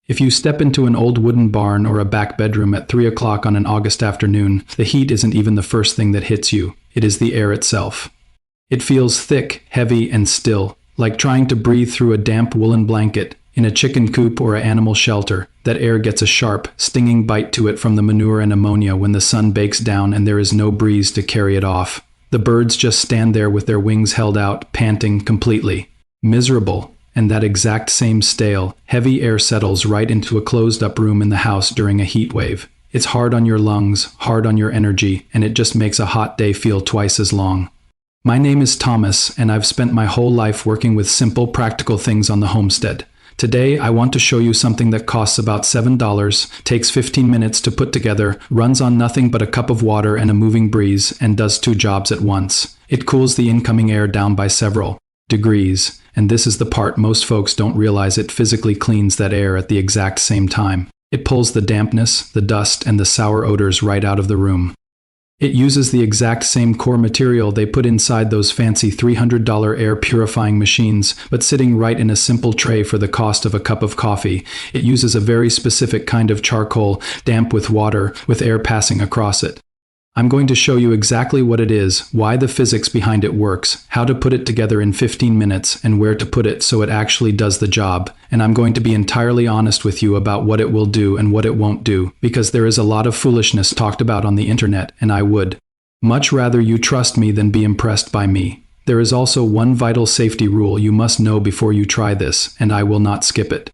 If you step into an old wooden barn or a back bedroom at 3 o'clock on an August afternoon, the heat isn't even the first thing that hits you. It is the air itself. It feels thick, heavy, and still, like trying to breathe through a damp woolen blanket. In a chicken coop or an animal shelter, that air gets a sharp, stinging bite to it from the manure and ammonia when the sun bakes down and there is no breeze to carry it off. The birds just stand there with their wings held out, panting completely. Miserable. And that exact same stale, heavy air settles right into a closed-up room in the house during a heat wave. It's hard on your lungs, hard on your energy, and it just makes a hot day feel twice as long. My name is Thomas, and I've spent my whole life working with simple, practical things on the homestead. Today, I want to show you something that costs about $7, takes 15 minutes to put together, runs on nothing but a cup of water and a moving breeze, and does two jobs at once. It cools the incoming air down by several degrees, and this is the part most folks don't realize. It physically cleans that air at the exact same time. It pulls the dampness, the dust, and the sour odors right out of the room. It uses the exact same core material they put inside those fancy $300 air purifying machines, but sitting right in a simple tray for the cost of a cup of coffee. It uses a very specific kind of charcoal, damp with water, with air passing across it. I'm going to show you exactly what it is, why the physics behind it works, how to put it together in 15 minutes, and where to put it so it actually does the job. And I'm going to be entirely honest with you about what it will do and what it won't do, because there is a lot of foolishness talked about on the internet, and I would much rather you trust me than be impressed by me. There is also one vital safety rule you must know before you try this, and I will not skip it.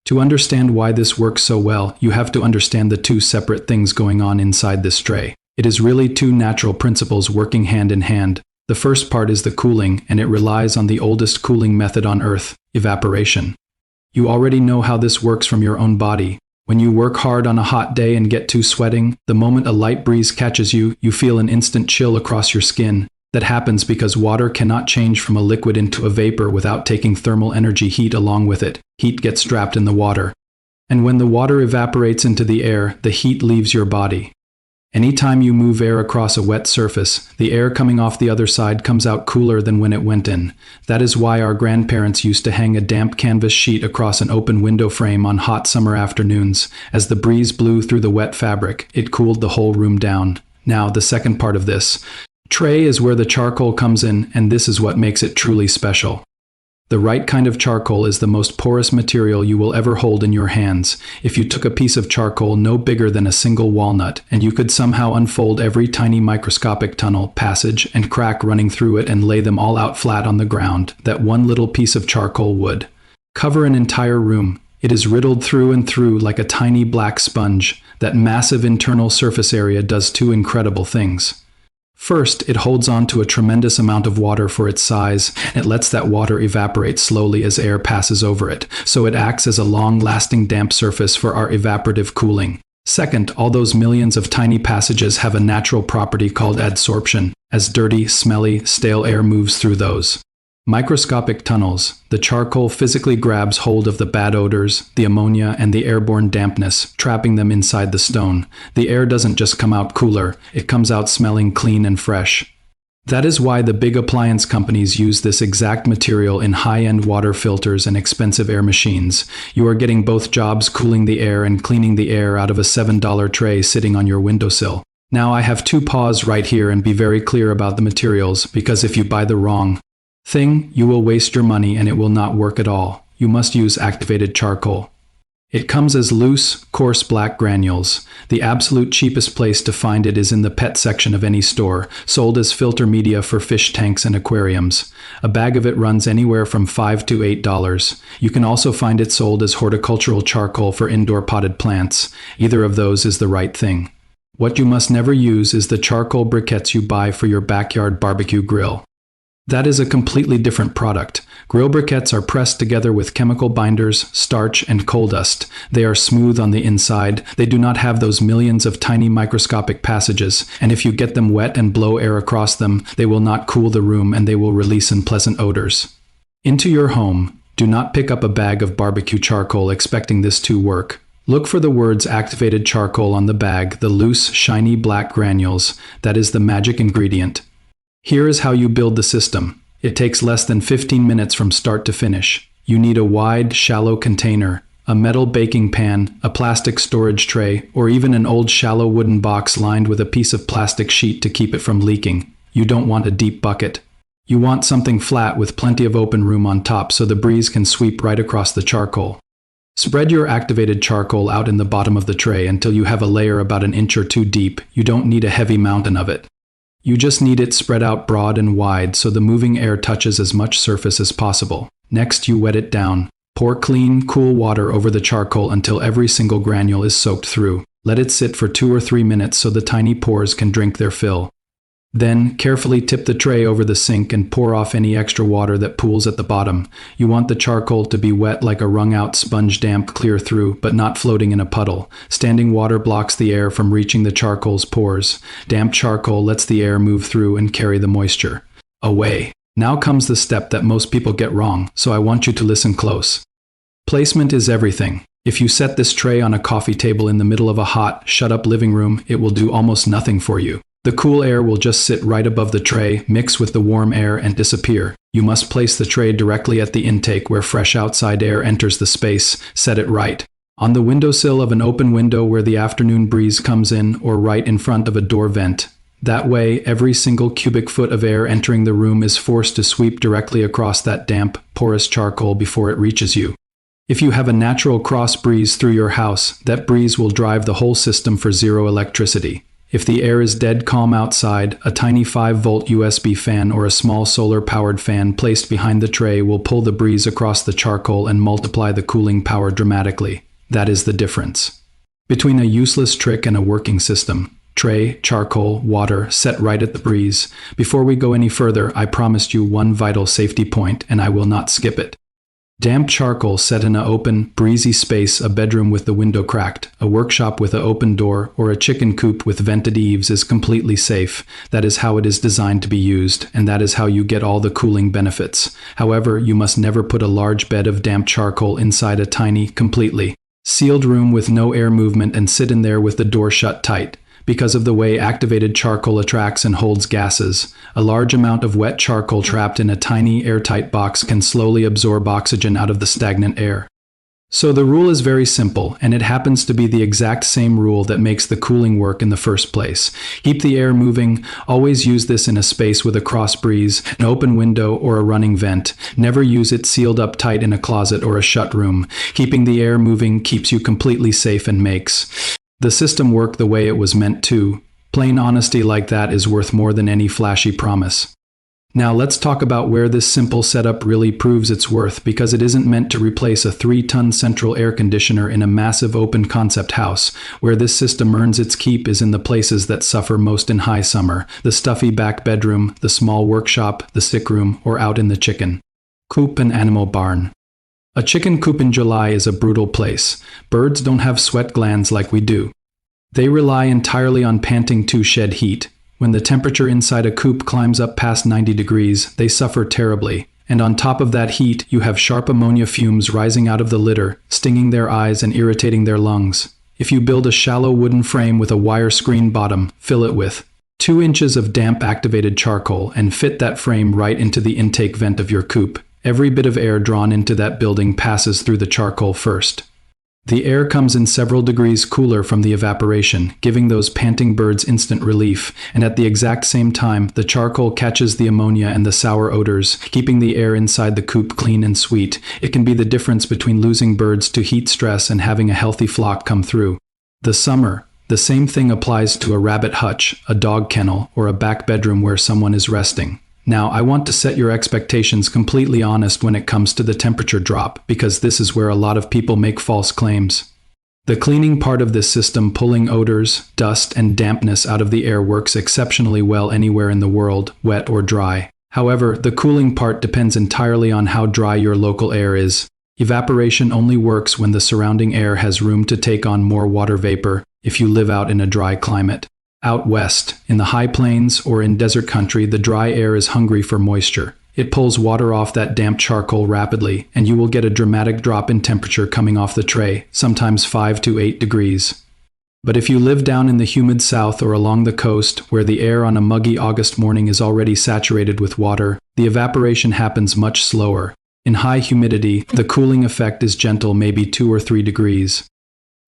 To understand why this works so well, you have to understand the two separate things going on inside this tray. It is really two natural principles working hand in hand. The first part is the cooling, and it relies on the oldest cooling method on Earth, evaporation. You already know how this works from your own body. When you work hard on a hot day and get to sweating, the moment a light breeze catches you, you feel an instant chill across your skin. That happens because water cannot change from a liquid into a vapor without taking thermal energy heat along with it. Heat gets trapped in the water. And when the water evaporates into the air, the heat leaves your body. Anytime you move air across a wet surface, the air coming off the other side comes out cooler than when it went in. That is why our grandparents used to hang a damp canvas sheet across an open window frame on hot summer afternoons. As the breeze blew through the wet fabric, it cooled the whole room down. Now, the second part of this tray is where the charcoal comes in, and this is what makes it truly special. The right kind of charcoal is the most porous material you will ever hold in your hands. If you took a piece of charcoal no bigger than a single walnut, and you could somehow unfold every tiny microscopic tunnel, passage, and crack running through it and lay them all out flat on the ground, that one little piece of charcoal would cover an entire room. It is riddled through and through like a tiny black sponge. That massive internal surface area does two incredible things. First, it holds on to a tremendous amount of water for its size, and it lets that water evaporate slowly as air passes over it, so it acts as a long-lasting damp surface for our evaporative cooling. Second, all those millions of tiny passages have a natural property called adsorption, as dirty, smelly, stale air moves through those microscopic tunnels. The charcoal physically grabs hold of the bad odors, the ammonia, and the airborne dampness, trapping them inside the stone. The air doesn't just come out cooler, it comes out smelling clean and fresh. That is why the big appliance companies use this exact material in high-end water filters and expensive air machines. You are getting both jobs, cooling the air and cleaning the air out of a $7 tray sitting on your windowsill. Now I have to pause right here and be very clear about the materials, because if you buy the wrong thing, you will waste your money and it will not work at all. You must use activated charcoal. It comes as loose, coarse black granules. The absolute cheapest place to find it is in the pet section of any store, sold as filter media for fish tanks and aquariums. A bag of it runs anywhere from $5 to $8. You can also find it sold as horticultural charcoal for indoor potted plants. Either of those is the right thing. What you must never use is the charcoal briquettes you buy for your backyard barbecue grill. That is a completely different product. Grill briquettes are pressed together with chemical binders, starch, and coal dust. They are smooth on the inside. They do not have those millions of tiny microscopic passages, and if you get them wet and blow air across them, they will not cool the room and they will release unpleasant odors. Into your home, do not pick up a bag of barbecue charcoal expecting this to work. Look for the words activated charcoal on the bag, the loose, shiny black granules. That is the magic ingredient. Here is how you build the system. It takes less than 15 minutes from start to finish. You need a wide, shallow container. a metal baking pan, a plastic storage tray, or even an old shallow wooden box lined with a piece of plastic sheet to keep it from leaking. You don't want a deep bucket. You want something flat with plenty of open room on top so the breeze can sweep right across the charcoal. Spread your activated charcoal out in the bottom of the tray until you have a layer about an inch or two deep. You don't need a heavy mountain of it. You just need it spread out broad and wide so the moving air touches as much surface as possible. Next, you wet it down. Pour clean, cool water over the charcoal until every single granule is soaked through. Let it sit for 2 or 3 minutes so the tiny pores can drink their fill. Then, carefully tip the tray over the sink and pour off any extra water that pools at the bottom. You want the charcoal to be wet like a wrung-out sponge, damp clear through, but not floating in a puddle. Standing water blocks the air from reaching the charcoal's pores. Damp charcoal lets the air move through and carry the moisture away. Now comes the step that most people get wrong, so I want you to listen close. Placement is everything. If you set this tray on a coffee table in the middle of a hot, shut-up living room, it will do almost nothing for you. The cool air will just sit right above the tray, mix with the warm air, and disappear. You must place the tray directly at the intake where fresh outside air enters the space. Set it right on the windowsill of an open window where the afternoon breeze comes in, or right in front of a door vent. That way, every single cubic foot of air entering the room is forced to sweep directly across that damp, porous charcoal before it reaches you. If you have a natural cross breeze through your house, that breeze will drive the whole system for zero electricity. If the air is dead calm outside, a tiny 5-volt USB fan or a small solar-powered fan placed behind the tray will pull the breeze across the charcoal and multiply the cooling power dramatically. That is the difference between a useless trick and a working system. Tray, charcoal, water, set right at the breeze. Before we go any further, I promised you one vital safety point, and I will not skip it. Damp charcoal set in an open, breezy space, a bedroom with the window cracked, a workshop with an open door, or a chicken coop with vented eaves is completely safe. That is how it is designed to be used, and that is how you get all the cooling benefits. However, you must never put a large bed of damp charcoal inside a tiny, completely sealed room with no air movement and sit in there with the door shut tight. Because of the way activated charcoal attracts and holds gases, a large amount of wet charcoal trapped in a tiny airtight box can slowly absorb oxygen out of the stagnant air. So the rule is very simple, and it happens to be the exact same rule that makes the cooling work in the first place. Keep the air moving. Always use this in a space with a cross breeze, an open window, or a running vent. Never use it sealed up tight in a closet or a shut room. Keeping the air moving keeps you completely safe and makes the system work the way it was meant to. Plain honesty like that is worth more than any flashy promise. Now let's talk about where this simple setup really proves its worth, because it isn't meant to replace a 3-ton central air conditioner in a massive open concept house. Where this system earns its keep is in the places that suffer most in high summer: the stuffy back bedroom, the small workshop, the sick room, or out in the chicken coop and animal barn. A chicken coop in July is a brutal place. Birds don't have sweat glands like we do. They rely entirely on panting to shed heat. When the temperature inside a coop climbs up past 90 degrees, they suffer terribly. And on top of that heat, you have sharp ammonia fumes rising out of the litter, stinging their eyes and irritating their lungs. If you build a shallow wooden frame with a wire screen bottom, fill it with 2 inches of damp activated charcoal and fit that frame right into the intake vent of your coop. Every bit of air drawn into that building passes through the charcoal first. The air comes in several degrees cooler from the evaporation, giving those panting birds instant relief, and at the exact same time, the charcoal catches the ammonia and the sour odors, keeping the air inside the coop clean and sweet. It can be the difference between losing birds to heat stress and having a healthy flock come through. The summer, the same thing applies to a rabbit hutch, a dog kennel, or a back bedroom where someone is resting. Now, I want to set your expectations completely honest when it comes to the temperature drop, because this is where a lot of people make false claims. The cleaning part of this system, pulling odors, dust, and dampness out of the air, works exceptionally well anywhere in the world, wet or dry. However, the cooling part depends entirely on how dry your local air is. Evaporation only works when the surrounding air has room to take on more water vapor, if you live out in a dry climate. Out west, in the high plains or in desert country, the dry air is hungry for moisture. It pulls water off that damp charcoal rapidly, and you will get a dramatic drop in temperature coming off the tray, sometimes 5 to 8 degrees. But if you live down in the humid south or along the coast, where the air on a muggy August morning is already saturated with water, the evaporation happens much slower. In high humidity, the cooling effect is gentle, maybe 2 or 3 degrees.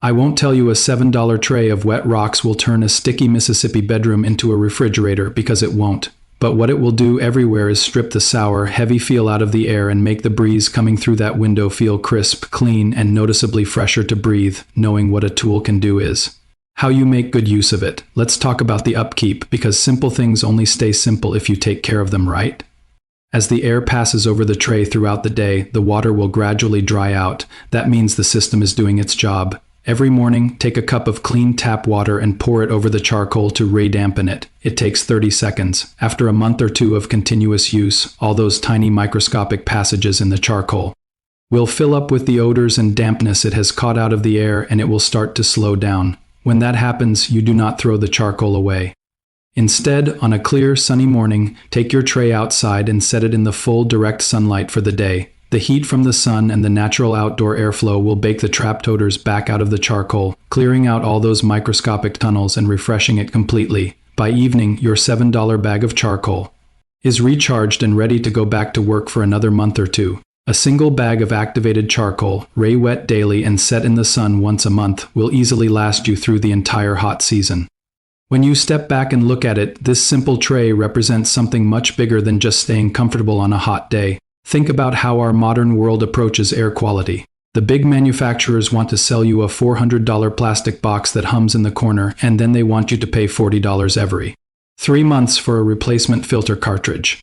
I won't tell you a $7 tray of wet rocks will turn a sticky Mississippi bedroom into a refrigerator, because it won't. But what it will do everywhere is strip the sour, heavy feel out of the air and make the breeze coming through that window feel crisp, clean, and noticeably fresher to breathe, knowing what a tool can do is. How you make good use of it. Let's talk about the upkeep, because simple things only stay simple if you take care of them right. As the air passes over the tray throughout the day, the water will gradually dry out. That means the system is doing its job. Every morning, take a cup of clean tap water and pour it over the charcoal to re-dampen it. It takes 30 seconds. After a month or two of continuous use, all those tiny microscopic passages in the charcoal will fill up with the odors and dampness it has caught out of the air, and it will start to slow down. When that happens, you do not throw the charcoal away. Instead, on a clear, sunny morning, take your tray outside and set it in the full direct sunlight for the day. The heat from the sun and the natural outdoor airflow will bake the trapped odors back out of the charcoal, clearing out all those microscopic tunnels and refreshing it completely. By evening, your $7 bag of charcoal is recharged and ready to go back to work for another month or two. A single bag of activated charcoal, ray-wet daily and set in the sun once a month, will easily last you through the entire hot season. When you step back and look at it, this simple tray represents something much bigger than just staying comfortable on a hot day. Think about how our modern world approaches air quality. The big manufacturers want to sell you a $400 plastic box that hums in the corner, and then they want you to pay $40 every 3 months for a replacement filter cartridge.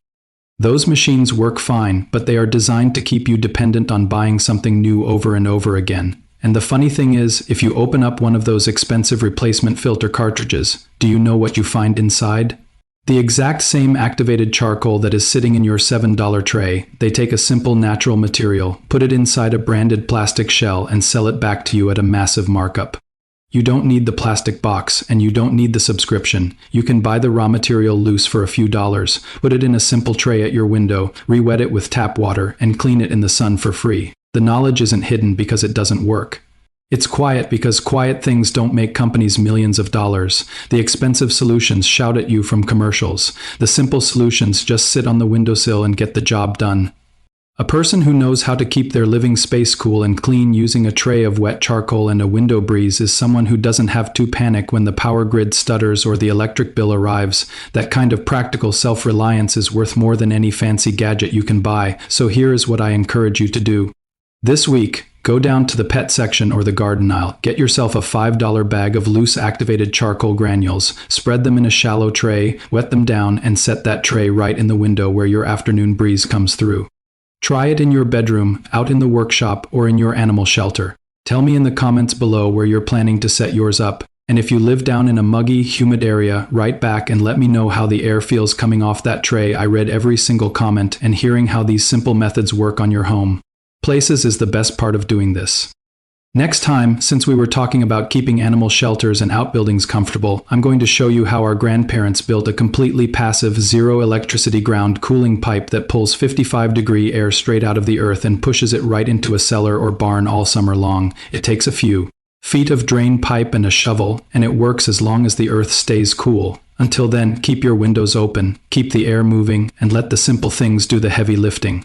Those machines work fine, but they are designed to keep you dependent on buying something new over and over again. And the funny thing is, if you open up one of those expensive replacement filter cartridges, do you know what you find inside? The exact same activated charcoal that is sitting in your $7 tray. They take a simple natural material, put it inside a branded plastic shell, and sell it back to you at a massive markup. You don't need the plastic box, and you don't need the subscription. You can buy the raw material loose for a few dollars, put it in a simple tray at your window, re-wet it with tap water, and clean it in the sun for free. The knowledge isn't hidden because it doesn't work. It's quiet because quiet things don't make companies millions of dollars. The expensive solutions shout at you from commercials. The simple solutions just sit on the windowsill and get the job done. A person who knows how to keep their living space cool and clean using a tray of wet charcoal and a window breeze is someone who doesn't have to panic when the power grid stutters or the electric bill arrives. That kind of practical self-reliance is worth more than any fancy gadget you can buy, so here is what I encourage you to do. This week, go down to the pet section or the garden aisle. Get yourself a $5 bag of loose activated charcoal granules. Spread them in a shallow tray, wet them down, and set that tray right in the window where your afternoon breeze comes through. Try it in your bedroom, out in the workshop, or in your animal shelter. Tell me in the comments below where you're planning to set yours up. And if you live down in a muggy, humid area, write back and let me know how the air feels coming off that tray. I read every single comment, and hearing how these simple methods work on your home places is the best part of doing this. Next time, since we were talking about keeping animal shelters and outbuildings comfortable, I'm going to show you how our grandparents built a completely passive, zero electricity ground cooling pipe that pulls 55-degree air straight out of the earth and pushes it right into a cellar or barn all summer long. It takes a few feet of drain pipe and a shovel, and it works as long as the earth stays cool. Until then, keep your windows open, keep the air moving, and let the simple things do the heavy lifting.